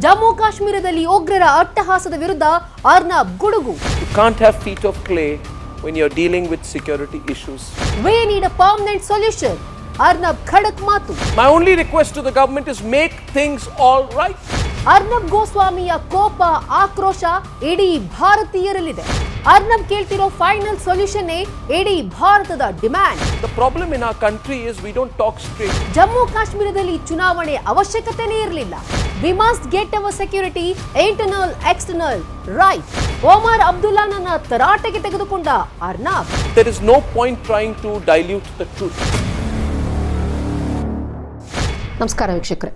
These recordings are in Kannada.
ಜಮ್ಮು ಕಾಶ್ಮೀರದಲ್ಲಿ ಉಗ್ರರ ಅಟ್ಟಹಾಸದ ವಿರುದ್ಧ ಅರ್ನಬ್ ಗುಡುಗು. You can't have feet of clay when you're dealing with security issues. We need a permanent solution. Arnab ಖಡಕ್ ಮಾತು. My only request to the government is make things all right. Arnab ಗೋಸ್ವಾಮಿಯ ಕೋಪ ಆಕ್ರೋಶ ಇಡೀ ಭಾರತೀಯರಲ್ಲಿದೆ. ಅರ್ನಬ್ ಕೇಳ್ತಿರೋ ಫೈನಲ್ ಸೊಲ್ಯೂಷನ್ ಇಡೀ ಭಾರತದ demand. The problem in our country is we don't talk straight. Jammu ಕಾಶ್ಮೀರದಲ್ಲಿ ಚುನಾವಣೆ ಅವಶ್ಯಕತೆನೇ ಇರಲಿಲ್ಲ. We must get our security internal external right. Omar ಅಬ್ದುಲ್ಲಾನನ್ನ ತರಾಟೆಗೆ ತೆಗೆದುಕೊಂಡ Arnab. There is no point trying to dilute the truth. ನಮಸ್ಕಾರ ವೀಕ್ಷಕರೇ.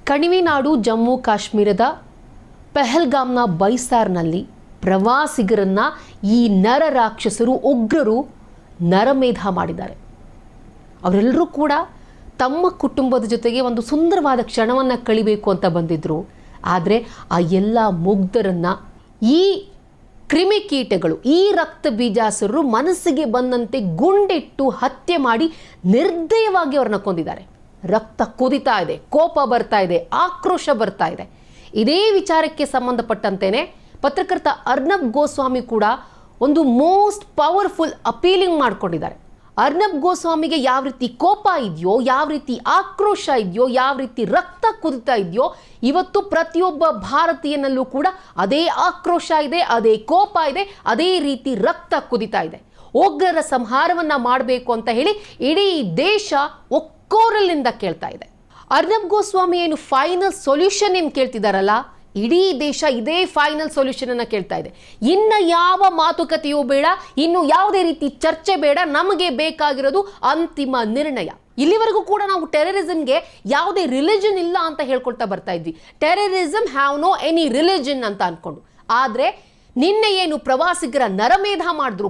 ಕಣಿವೆನಾಡು ಜಮ್ಮು ಕಾಶ್ಮೀರದ ಪೆಹಲ್ಗಾಮ್ನ ಬೈಸಾರ್ನಲ್ಲಿ ಪ್ರವಾಸಿಗರನ್ನ ಈ ನರ ರಾಕ್ಷಸರು ಉಗ್ರರು ನರಮೇಧ ಮಾಡಿದ್ದಾರೆ. ಅವರೆಲ್ಲರೂ ಕೂಡ ತಮ್ಮ ಕುಟುಂಬದ ಜೊತೆಗೆ ಒಂದು ಸುಂದರವಾದ ಕ್ಷಣವನ್ನು ಕಳಿಬೇಕು ಅಂತ ಬಂದಿದ್ದರು. ಆದರೆ ಆ ಎಲ್ಲ ಮುಗ್ಧರನ್ನು ಈ ಕ್ರಿಮಿಕೀಟಗಳು, ಈ ರಕ್ತ ಬೀಜಾಸುರರು ಮನಸ್ಸಿಗೆ ಬಂದಂತೆ ಗುಂಡಿಟ್ಟು ಹತ್ಯೆ ಮಾಡಿ ನಿರ್ದಯವಾಗಿ ಅವ್ರನ್ನ ಕೊಂದಿದ್ದಾರೆ. ರಕ್ತ ಕುದಿತಾ ಇದೆ, ಕೋಪ ಬರ್ತಾ ಇದೆ, ಆಕ್ರೋಶ ಬರ್ತಾ ಇದೆ. ಇದೇ ವಿಚಾರಕ್ಕೆ ಸಂಬಂಧಪಟ್ಟಂತೆಯೇ ಪತ್ರಕರ್ತ ಅರ್ನಬ್ ಗೋಸ್ವಾಮಿ ಕೂಡ ಒಂದು ಮೋಸ್ಟ್ ಪವರ್ಫುಲ್ ಅಪೀಲಿಂಗ್ ಮಾಡ್ಕೊಂಡಿದ್ದಾರೆ. ಅರ್ನಬ್ ಗೋಸ್ವಾಮಿಗೆ ಯಾವ ರೀತಿ ಕೋಪ ಇದೆಯೋ, ಯಾವ ರೀತಿ ಆಕ್ರೋಶ ಇದೆಯೋ, ಯಾವ ರೀತಿ ರಕ್ತ ಕುದಿತಾ ಇದೆಯೋ, ಇವತ್ತು ಪ್ರತಿಯೊಬ್ಬ ಭಾರತೀಯನಲ್ಲೂ ಕೂಡ ಅದೇ ಆಕ್ರೋಶ ಇದೆ, ಅದೇ ಕೋಪ ಇದೆ, ಅದೇ ರೀತಿ ರಕ್ತ ಕುದಿತಾ ಇದೆ. ಉಗ್ರರ ಸಂಹಾರವನ್ನ ಮಾಡಬೇಕು ಅಂತ ಹೇಳಿ ಇಡೀ ದೇಶ ಒಕ್ಕೋರಲಿಂದ ಕೇಳ್ತಾ ಇದೆ. ಅರ್ನಬ್ ಗೋಸ್ವಾಮಿ ಏನು ಫೈನಲ್ ಸೊಲ್ಯೂಷನ್ ಏನು ಕೇಳ್ತಿದಾರಲ್ಲ, ಇಡೀ ದೇಶ ಇದೇ ಫೈನಲ್ ಸೊಲ್ಯೂಷನ್ ಅನ್ನ ಕೇಳ್ತಾ ಇದೆ. ಇನ್ನು ಯಾವ ಮಾತುಕತೆಯೂ ಬೇಡ, ಇನ್ನು ಯಾವುದೇ ರೀತಿ ಚರ್ಚೆ ಬೇಡ, ನಮಗೆ ಬೇಕಾಗಿರೋದು ಅಂತಿಮ ನಿರ್ಣಯ. ಇಲ್ಲಿವರೆಗೂ ಕೂಡ ನಾವು ಟೆರರಿಸಮ್ಗೆ ಯಾವುದೇ ರಿಲಿಜನ್ ಇಲ್ಲ ಅಂತ ಹೇಳ್ಕೊಳ್ತಾ ಬರ್ತಾ ಇದ್ವಿ. Terrorism have no any religion ಅಂತ ಅನ್ಕೊಂಡು. ಆದರೆ ನಿನ್ನೆ ಏನು ಪ್ರವಾಸಿಗರ ನರಮೇಧ ಮಾಡಿದ್ರು,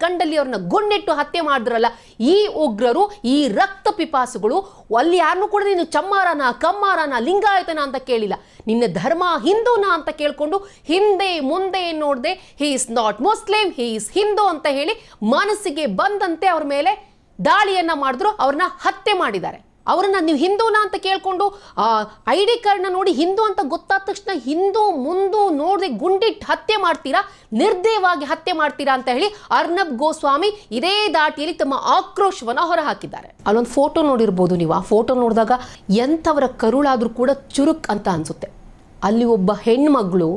ಕಂಡಲ್ಲಿ ಅವ್ರನ್ನ ಗುಂಡಿಟ್ಟು ಹತ್ಯೆ ಮಾಡಿದ್ರಲ್ಲ ಈ ಉಗ್ರರು, ಈ ರಕ್ತ ಪಿಪಾಸುಗಳು, ಅಲ್ಲಿ ಯಾರನ್ನೂ ಕೂಡ ನೀನು ಚಮ್ಮಾರನ, ಕಮ್ಮಾರನ, ಲಿಂಗಾಯತನ ಅಂತ ಕೇಳಿಲ್ಲ. ನಿನ್ನ ಧರ್ಮ ಹಿಂದೂನಾ ಅಂತ ಕೇಳ್ಕೊಂಡು ಹಿಂದೆ ಮುಂದೆ ನೋಡದೆ he is not Muslim, he is Hindu ಅಂತ ಹೇಳಿ ಮನಸ್ಸಿಗೆ ಬಂದಂತೆ ಅವ್ರ ಮೇಲೆ ದಾಳಿಯನ್ನ ಮಾಡಿದ್ರು, ಅವ್ರನ್ನ ಹತ್ಯೆ ಮಾಡಿದ್ದಾರೆ. ಅವರನ್ನ ನೀವು ಹಿಂದೂನಾ ಅಂತ ಕೇಳ್ಕೊಂಡು ID ಕಾರ್ಡ್ನ ನೋಡಿ ಹಿಂದೂ ಅಂತ ಗೊತ್ತಾದ ತಕ್ಷಣ ಹಿಂದೂ ಮುಂದೂ ನೋಡದೆ ಗುಂಡಿಟ್ಟು ಹತ್ಯೆ ಮಾಡ್ತೀರಾ, ನಿರ್ದಯವಾಗಿ ಹತ್ಯೆ ಮಾಡ್ತೀರಾ ಅಂತ ಹೇಳಿ ಅರ್ನಬ್ ಗೋಸ್ವಾಮಿ ಇದೇ ದಾಟಿಯಲ್ಲಿ ತಮ್ಮ ಆಕ್ರೋಶವನ್ನ ಹೊರಹಾಕಿದ್ದಾರೆ. ಅಲ್ಲೊಂದು ಫೋಟೋ ನೋಡಿರ್ಬೋದು ನೀವು. ಆ ಫೋಟೋ ನೋಡಿದಾಗ ಎಂಥವರ ಕರುಳಾದ್ರೂ ಕೂಡ ಚುರುಕ್ ಅಂತ ಅನ್ಸುತ್ತೆ. ಅಲ್ಲಿ ಒಬ್ಬ ಹೆಣ್ಮಗಳು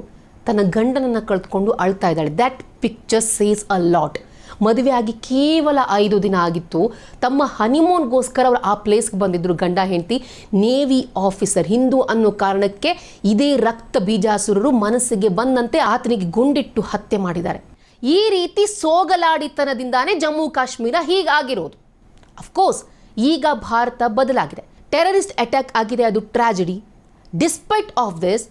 ತನ್ನ ಗಂಡನನ್ನ ಕಳೆದುಕೊಂಡು ಅಳ್ತಾ ಇದ್ದಾಳೆ. That picture says a lot. ಮದುವೆ ಆಗಿ ಕೇವಲ 5 ದಿನ ಆಗಿತ್ತು. ತಮ್ಮ ಹನಿಮೂನ್ಗೋಸ್ಕರ ಅವರು ಆ ಪ್ಲೇಸ್ಗೆ ಬಂದಿದ್ರು ಗಂಡ ಹೆಂಡತಿ. ನೇವಿ ಆಫೀಸರ್ ಹಿಂದೂ ಅನ್ನೋ ಕಾರಣಕ್ಕೆ ಇದೇ ರಕ್ತ ಬೀಜಾಸುರರು ಮನಸ್ಸಿಗೆ ಬಂದಂತೆ ಆತನಿಗೆ ಗುಂಡಿಟ್ಟು ಹತ್ಯೆ ಮಾಡಿದ್ದಾರೆ. ಈ ರೀತಿ ಸೋಗಲಾಡಿತನದಿಂದಾನೇ ಜಮ್ಮು ಕಾಶ್ಮೀರ ಹೀಗಾಗಿರೋದು. ಅಫ್ಕೋರ್ಸ್ ಈಗ ಭಾರತ ಬದಲಾಗಿದೆ. ಟೆರರಿಸ್ಟ್ ಅಟ್ಯಾಕ್ ಆಗಿದೆ, ಅದು ಟ್ರಾಜಿಡಿ. ಡಿಸ್ಪೈಟ್ ಆಫ್ ದಿಸ್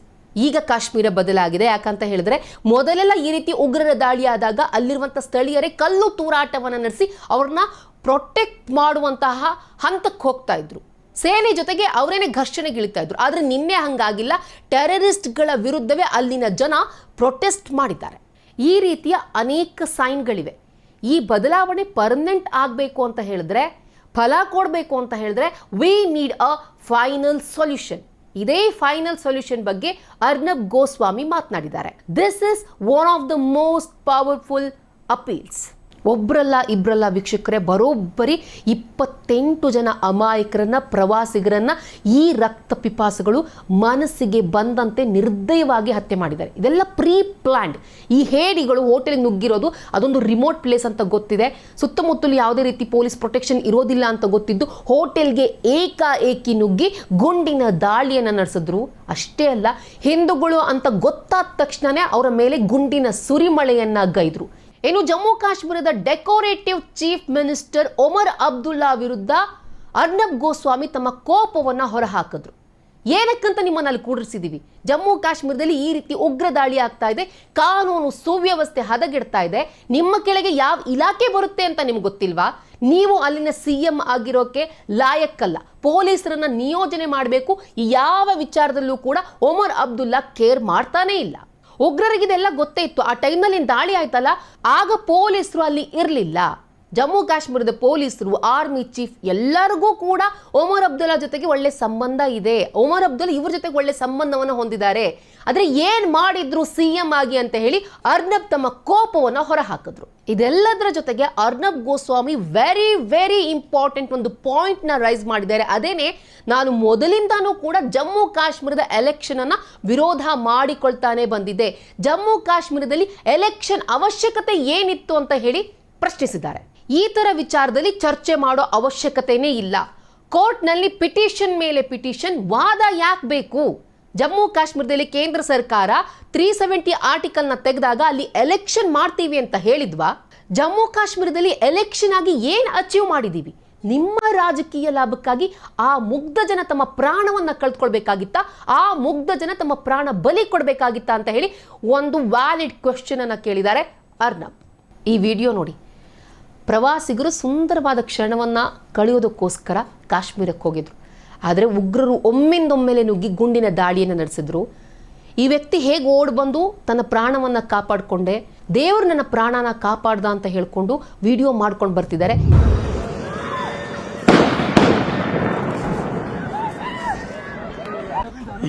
ಈಗ ಕಾಶ್ಮೀರ ಬದಲಾಗಿದೆ. ಯಾಕಂತ ಹೇಳಿದ್ರೆ ಮೊದಲೆಲ್ಲ ಈ ರೀತಿ ಉಗ್ರರ ದಾಳಿ ಆದಾಗ ಅಲ್ಲಿರುವಂಥ ಸ್ಥಳೀಯರೇ ಕಲ್ಲು ತೂರಾಟವನ್ನು ನಡೆಸಿ ಅವ್ರನ್ನ ಪ್ರೊಟೆಕ್ಟ್ ಮಾಡುವಂತಹ ಹಂತಕ್ಕೆ ಹೋಗ್ತಾ ಇದ್ರು. ಸೇನೆ ಜೊತೆಗೆ ಅವರೇನೆ ಘರ್ಷಣೆಗಿಳಿತಾ ಇದ್ರು. ಆದರೆ ನಿನ್ನೆ ಹಂಗಾಗಿಲ್ಲ. ಟೆರರಿಸ್ಟ್ಗಳ ವಿರುದ್ಧವೇ ಅಲ್ಲಿನ ಜನ ಪ್ರೊಟೆಸ್ಟ್ ಮಾಡಿದ್ದಾರೆ. ಈ ರೀತಿಯ ಅನೇಕ ಸೈನ್ಗಳಿವೆ. ಈ ಬದಲಾವಣೆ ಪರ್ಮನೆಂಟ್ ಆಗಬೇಕು ಅಂತ ಹೇಳಿದ್ರೆ, ಫಲ ಕೊಡಬೇಕು ಅಂತ ಹೇಳಿದ್ರೆ, we need a final solution. ಇದೇ ಫೈನಲ್ ಸೊಲ್ಯೂಷನ್ ಬಗ್ಗೆ ಅರ್ನಬ್ ಗೋಸ್ವಾಮಿ ಮಾತನಾಡಿದ್ದಾರೆ. This is one of the most powerful appeals. ಒಬ್ಬರಲ್ಲ ಇಬ್ಬರಲ್ಲ ವೀಕ್ಷಕರೇ, ಬರೋಬ್ಬರಿ 28 ಜನ ಅಮಾಯಕರನ್ನ, ಪ್ರವಾಸಿಗರನ್ನ ಈ ರಕ್ತ ಪಿಪಾಸುಗಳು ಮನಸ್ಸಿಗೆ ಬಂದಂತೆ ನಿರ್ದಯವಾಗಿ ಹತ್ಯೆ ಮಾಡಿದ್ದಾರೆ. ಇದೆಲ್ಲ ಪ್ರೀ ಪ್ಲಾನ್ಡ್. ಈ ಹೇಡಿಗಳು ಹೋಟೆಲ್ ನುಗ್ಗಿರೋದು ಅದೊಂದು ರಿಮೋಟ್ ಪ್ಲೇಸ್ ಅಂತ ಗೊತ್ತಿದೆ. ಸುತ್ತಮುತ್ತಲು ಯಾವುದೇ ರೀತಿ ಪೊಲೀಸ್ ಪ್ರೊಟೆಕ್ಷನ್ ಇರೋದಿಲ್ಲ ಅಂತ ಗೊತ್ತಿದ್ದು ಹೋಟೆಲ್ಗೆ ಏಕಾಏಕಿ ನುಗ್ಗಿ ಗುಂಡಿನ ದಾಳಿಯನ್ನು ನಡೆಸಿದ್ರು. ಅಷ್ಟೇ ಅಲ್ಲ, ಹಿಂದೂಗಳು ಅಂತ ಗೊತ್ತಾದ ತಕ್ಷಣನೇ ಅವರ ಮೇಲೆ ಗುಂಡಿನ ಸುರಿಮಳೆಯನ್ನ ಗೈದ್ರು. ಏನು ಜಮ್ಮು ಕಾಶ್ಮೀರದ decorative chief minister Omar Abdullah ವಿರುದ್ಧ ಅರ್ನಬ್ ಗೋಸ್ವಾಮಿ ತಮ್ಮ ಕೋಪವನ್ನು ಹೊರಹಾಕಿದ್ರು. ಏನಕ್ಕಂತ ನಿಮ್ಮನ್ನು ಅಲ್ಲಿ ಕೂಡಿಸಿದೀವಿ. ಜಮ್ಮು ಕಾಶ್ಮೀರದಲ್ಲಿ ಈ ರೀತಿ ಉಗ್ರ ದಾಳಿ ಆಗ್ತಾ ಇದೆ, ಕಾನೂನು ಸುವ್ಯವಸ್ಥೆ ಹದಗೆಡ್ತಾ ಇದೆ, ನಿಮ್ಮ ಕೆಳಗೆ ಯಾವ ಇಲಾಖೆ ಬರುತ್ತೆ ಅಂತ ನಿಮ್ಗೆ ಗೊತ್ತಿಲ್ವಾ? ನೀವು ಅಲ್ಲಿನ CM ಆಗಿರೋಕೆ ಲಾಯಕ್ಕಲ್ಲ. ಪೊಲೀಸರನ್ನ ನಿಯೋಜನೆ ಮಾಡಬೇಕು. ಯಾವ ವಿಚಾರದಲ್ಲೂ ಕೂಡ ಒಮರ್ ಅಬ್ದುಲ್ಲಾ ಕೇರ್ ಮಾಡ್ತಾನೇ ಇಲ್ಲ. ಉಗ್ರರಿಗಿದೆಲ್ಲ ಗೊತ್ತೇ ಇತ್ತು. ಆ ಟೈಮ್ನಲ್ಲಿ ದಾಳಿ ಆಯ್ತಲ್ಲ, ಆಗ ಪೊಲೀಸರು ಅಲ್ಲಿ ಇರಲಿಲ್ಲ. ಜಮ್ಮು ಕಾಶ್ಮೀರದ ಪೊಲೀಸರು, ಆರ್ಮಿ ಚೀಫ್ ಎಲ್ಲರಿಗೂ ಕೂಡ ಒಮರ್ ಅಬ್ದುಲ್ಲಾ ಜೊತೆಗೆ ಒಳ್ಳೆ ಸಂಬಂಧ ಇದೆ. ಒಮರ್ ಅಬ್ದುಲ್ಲಾ ಇವ್ರ ಜೊತೆಗೆ ಒಳ್ಳೆ ಸಂಬಂಧವನ್ನು ಹೊಂದಿದ್ದಾರೆ. ಆದರೆ ಏನ್ ಮಾಡಿದ್ರು ಸಿಎಂ ಆಗಿ ಅಂತ ಹೇಳಿ ಅರ್ನಬ್ ತಮ್ಮ ಕೋಪವನ್ನು ಹೊರಹಾಕಿದ್ರು. ಇದೆಲ್ಲದರ ಜೊತೆಗೆ Arnab Goswami very very important ಒಂದು ಪಾಯಿಂಟ್ ನ ರೈಸ್ ಮಾಡಿದ್ದಾರೆ. ಅದೇನೆ, ನಾನು ಮೊದಲಿಂದಾನೂ ಕೂಡ ಜಮ್ಮು ಕಾಶ್ಮೀರದ ಎಲೆಕ್ಷನ್ ಅನ್ನ ವಿರೋಧ ಮಾಡಿಕೊಳ್ತಾನೆ ಬಂದಿದ್ದೆ. ಜಮ್ಮು ಕಾಶ್ಮೀರದಲ್ಲಿ ಎಲೆಕ್ಷನ್ ಅವಶ್ಯಕತೆ ಏನಿತ್ತು ಅಂತ ಹೇಳಿ ಪ್ರಶ್ನಿಸಿದ್ದಾರೆ. ಈ ತರ ವಿಚಾರದಲ್ಲಿ ಚರ್ಚೆ ಮಾಡೋ ಅವಶ್ಯಕತೆನೇ ಇಲ್ಲ. ಕೋರ್ಟ್ನಲ್ಲಿ ಪಿಟಿಷನ್ ಮೇಲೆ ಪಿಟಿಷನ್, ವಾದ ಯಾಕೆ ಬೇಕು? ಜಮ್ಮು ಕಾಶ್ಮೀರದಲ್ಲಿ ಕೇಂದ್ರ ಸರ್ಕಾರ 370 ಆರ್ಟಿಕಲ್ನ ತೆಗೆದಾಗ ಅಲ್ಲಿ ಎಲೆಕ್ಷನ್ ಮಾಡ್ತೀವಿ ಅಂತ ಹೇಳಿದ್ವಾ? ಜಮ್ಮು ಕಾಶ್ಮೀರದಲ್ಲಿ ಎಲೆಕ್ಷನ್ ಆಗಿ ಏನ್ ಅಚೀವ್ ಮಾಡಿದೀವಿ? ನಿಮ್ಮ ರಾಜಕೀಯ ಲಾಭಕ್ಕಾಗಿ ಆ ಮುಗ್ಧ ಜನ ತಮ್ಮ ಪ್ರಾಣವನ್ನ ಕಳ್ಕೊಳ್ಬೇಕಾಗಿತ್ತಾ? ಆ ಮುಗ್ಧ ಜನ ತಮ್ಮ ಪ್ರಾಣ ಬಲಿ ಕೊಡಬೇಕಾಗಿತ್ತಾ ಅಂತ ಹೇಳಿ ಒಂದು ವ್ಯಾಲಿಡ್ ಕ್ವೆಶ್ಚನ್ ಅನ್ನ ಕೇಳಿದ್ದಾರೆ ಅರ್ನಬ್. ಈ ವಿಡಿಯೋ ನೋಡಿ. ಪ್ರವಾಸಿಗರು ಸುಂದರವಾದ ಕ್ಷಣವನ್ನ ಕಳೆಯೋದಕ್ಕೋಸ್ಕರ ಕಾಶ್ಮೀರಕ್ಕೆ ಹೋಗಿದ್ರು. ಆದರೆ ಉಗ್ರರು ಒಮ್ಮಿಂದೊಮ್ಮೆಲೆ ನುಗ್ಗಿ ಗುಂಡಿನ ದಾಳಿಯನ್ನು ನಡೆಸಿದ್ರು. ಈ ವ್ಯಕ್ತಿ ಹೇಗೆ ಓಡ್ ಬಂದು ತನ್ನ ಪ್ರಾಣವನ್ನ ಕಾಪಾಡಿಕೊಂಡೆ, ದೇವರು ನನ್ನ ಪ್ರಾಣನ ಕಾಪಾಡ್ದ ಅಂತ ಹೇಳ್ಕೊಂಡು ವಿಡಿಯೋ ಮಾಡ್ಕೊಂಡು ಬರ್ತಿದ್ದಾರೆ.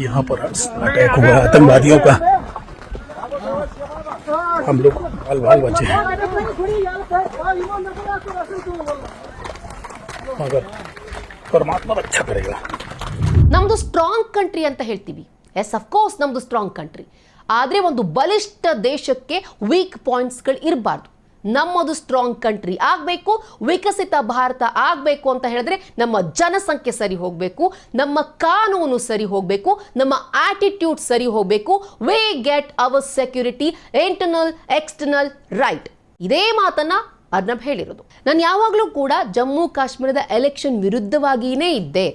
यहाँ पर अटैक हुआ आतंकवादियों का, हम लोग बाल बचे हैं, मगर परमात्मा रक्षा करेगा. ನಮ್ದು ಸ್ಟ್ರಾಂಗ್ ಕಂಟ್ರಿ ಅಂತ ಹೇಳ್ತೀವಿ. ಎಸ್, ಅಫ್ಕೋರ್ಸ್ ನಮ್ದು ಸ್ಟ್ರಾಂಗ್ ಕಂಟ್ರಿ. ಆದರೆ ಒಂದು ಬಲಿಷ್ಠ ದೇಶಕ್ಕೆ ವೀಕ್ ಪಾಯಿಂಟ್ಸ್ಗಳು ಇರಬಾರ್ದು. ನಮ್ಮದು ಸ್ಟ್ರಾಂಗ್ ಕಂಟ್ರಿ ಆಗಬೇಕು, ವಿಕಸಿತ ಭಾರತ ಆಗಬೇಕು ಅಂತ ಹೇಳಿದ್ರೆ ನಮ್ಮ ಜನಸಂಖ್ಯೆ ಸರಿ ಹೋಗಬೇಕು, ನಮ್ಮ ಕಾನೂನು ಸರಿ ಹೋಗಬೇಕು, ನಮ್ಮ ಆಟಿಟ್ಯೂಡ್ ಸರಿ ಹೋಗಬೇಕು. We get hour security, internal external right. ಇದೇ ಮಾತನ್ನ ಅರ್ನಬ್ ಹೇಳಿರೋದು. ನಾನು ಯಾವಾಗಲೂ ಕೂಡ ಜಮ್ಮು ಕಾಶ್ಮೀರದ ಎಲೆಕ್ಷನ್ ವಿರುದ್ಧವಾಗಿಯೇ ಇದ್ದೆ.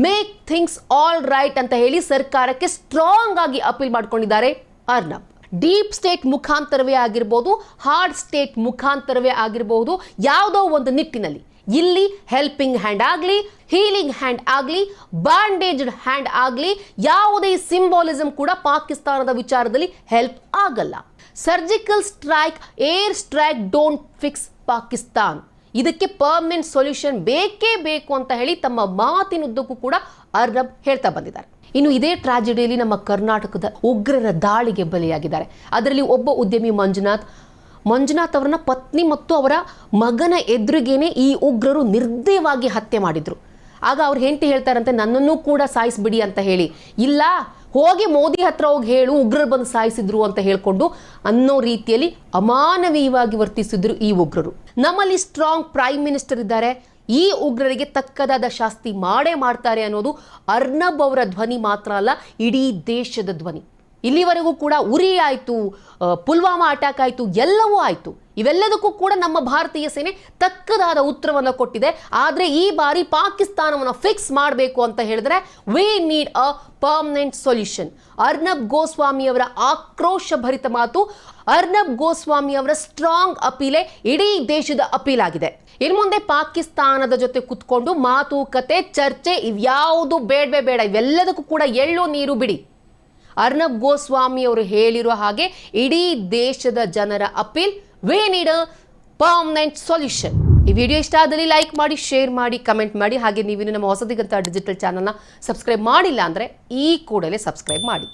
ಮೇಕ್ ಥಿಂಗ್ಸ್ ಆಲ್ ರೈಟ್ ಅಂತ ಹೇಳಿ ಸರ್ಕಾರಕ್ಕೆ ಸ್ಟ್ರಾಂಗ್ ಆಗಿ ಅಪೀಲ್ ಮಾಡ್ಕೊಂಡಿದ್ದಾರೆ ಅರ್ನಬ್. ಡೀಪ್ ಸ್ಟೇಟ್ ಮುಖಾಂತರವೇ ಆಗಿರ್ಬೋದು, ಹಾರ್ಡ್ ಸ್ಟೇಟ್ ಮುಖಾಂತರವೇ ಆಗಿರಬಹುದು, ಯಾವುದೋ ಒಂದು ನಿಟ್ಟಿನಲ್ಲಿ ಇಲ್ಲಿ ಹೆಲ್ಪಿಂಗ್ ಹ್ಯಾಂಡ್ ಆಗಲಿ, ಹೀಲಿಂಗ್ ಹ್ಯಾಂಡ್ ಆಗಲಿ, ಬ್ಯಾಂಡೇಜ್ಡ್ ಹ್ಯಾಂಡ್ ಆಗಲಿ, ಯಾವುದೇ ಸಿಂಬಾಲಿಸಮ್ ಕೂಡ ಪಾಕಿಸ್ತಾನದ ವಿಚಾರದಲ್ಲಿ ಹೆಲ್ಪ್ ಆಗಲ್ಲ. Surgical strike, air strike don't fix Pakistan. ಇದಕ್ಕೆ ಪರ್ಮನೆಂಟ್ ಸೊಲ್ಯೂಷನ್ ಬೇಕೇ ಬೇಕು ಅಂತ ಹೇಳಿ ತಮ್ಮ ಮಾತಿನುದ್ದಕ್ಕೂ ಕೂಡ ಅರ್ನಬ್ ಹೇಳ್ತಾ ಬಂದಿದ್ದಾರೆ. ಇನ್ನು ಇದೇ ಟ್ರಾಜಿಡಿಯಲ್ಲಿ ನಮ್ಮ ಕರ್ನಾಟಕದ ಉಗ್ರರ ದಾಳಿಗೆ ಬಲಿಯಾಗಿದ್ದಾರೆ. ಅದರಲ್ಲಿ ಒಬ್ಬ ಉದ್ಯಮಿ ಮಂಜುನಾಥ್ ಅವರನ್ನ ಪತ್ನಿ ಮತ್ತು ಅವರ ಮಗನ ಎದುರಿಗೇನೆ ಈ ಉಗ್ರರು ನಿರ್ದಯವಾಗಿ ಹತ್ಯೆ ಮಾಡಿದ್ರು. ಆಗ ಅವ್ರ ಹೆಂಡತಿ ಹೇಳ್ತಾರಂತೆ, ನನ್ನನ್ನು ಕೂಡ ಸಾಯಿಸ್ಬಿಡಿ ಅಂತ ಹೇಳಿ. ಇಲ್ಲ, ಹೋಗಿ ಮೋದಿ ಹತ್ರ ಹೋಗಿ ಹೇಳು ಉಗ್ರರು ಬಂದು ಸಾಯಿಸಿದ್ರು ಅಂತ ಹೇಳ್ಕೊಂಡು ಅನ್ನೋ ರೀತಿಯಲ್ಲಿ ಅಮಾನವೀಯವಾಗಿ ವರ್ತಿಸಿದ್ರು ಈ ಉಗ್ರರು. ನಮ್ಮಲ್ಲಿ ಸ್ಟ್ರಾಂಗ್ ಪ್ರೈಮ್ ಮಿನಿಸ್ಟರ್ ಇದ್ದಾರೆ. ಈ ಉಗ್ರರಿಗೆ ತಕ್ಕದಾದ ಶಾಸ್ತಿ ಮಾಡೇ ಮಾಡ್ತಾರೆ ಅನ್ನೋದು ಅರ್ನಬ್ ಅವರ ಧ್ವನಿ ಮಾತ್ರ ಅಲ್ಲ, ಇಡೀ ದೇಶದ ಧ್ವನಿ. ಇಲ್ಲಿವರೆಗೂ ಕೂಡ ಉರಿ ಆಯಿತು, ಪುಲ್ವಾಮಾ ಅಟ್ಯಾಕ್ ಆಯಿತು, ಎಲ್ಲವೂ ಆಯಿತು. ಇವೆಲ್ಲದಕ್ಕೂ ಕೂಡ ನಮ್ಮ ಭಾರತೀಯ ಸೇನೆ ತಕ್ಕದಾದ ಉತ್ತರವನ್ನು ಕೊಟ್ಟಿದೆ. ಆದರೆ ಈ ಬಾರಿ ಪಾಕಿಸ್ತಾನವನ್ನು ಫಿಕ್ಸ್ ಮಾಡಬೇಕು ಅಂತ ಹೇಳಿದ್ರೆ we need a permanent solution. Arnab Goswami ಅವರ ಆಕ್ರೋಶ ಭರಿತ ಮಾತು, ಅರ್ನಬ್ ಗೋಸ್ವಾಮಿ ಅವರ ಸ್ಟ್ರಾಂಗ್ ಅಪೀಲೆ ಇಡೀ ದೇಶದ ಅಪೀಲ್ ಆಗಿದೆ. ಇನ್ನು ಮುಂದೆ ಪಾಕಿಸ್ತಾನದ ಜೊತೆ ಕುತ್ಕೊಂಡು ಮಾತುಕತೆ, ಚರ್ಚೆ ಇವ್ಯಾವುದು ಬೇಡವೇ ಬೇಡ. ಇವೆಲ್ಲದಕ್ಕೂ ಕೂಡ ಎಳ್ಳು ನೀರು ಬಿಡಿ. ಅರ್ನಬ್ ಗೋಸ್ವಾಮಿ ಅವರು ಹೇಳಿರೋ ಹಾಗೆ ಇಡೀ ದೇಶದ ಜನರ appeal, V need a permanent solution. ಈ ವಿಡಿಯೋ ಇಷ್ಟ ಆದಲ್ಲಿ ಲೈಕ್ ಮಾಡಿ, ಶೇರ್ ಮಾಡಿ, ಕಮೆಂಟ್ ಮಾಡಿ. ಹಾಗೆ ನೀವಿನ್ನು ನಮ್ಮ ಹೊಸದಿಗಂತ ಡಿಜಿಟಲ್ ಚಾನಲ್ನ ಸಬ್ಸ್ಕ್ರೈಬ್ ಮಾಡಿಲ್ಲ ಅಂದರೆ ಈ ಕೂಡಲೇ ಸಬ್ಸ್ಕ್ರೈಬ್ ಮಾಡಿ.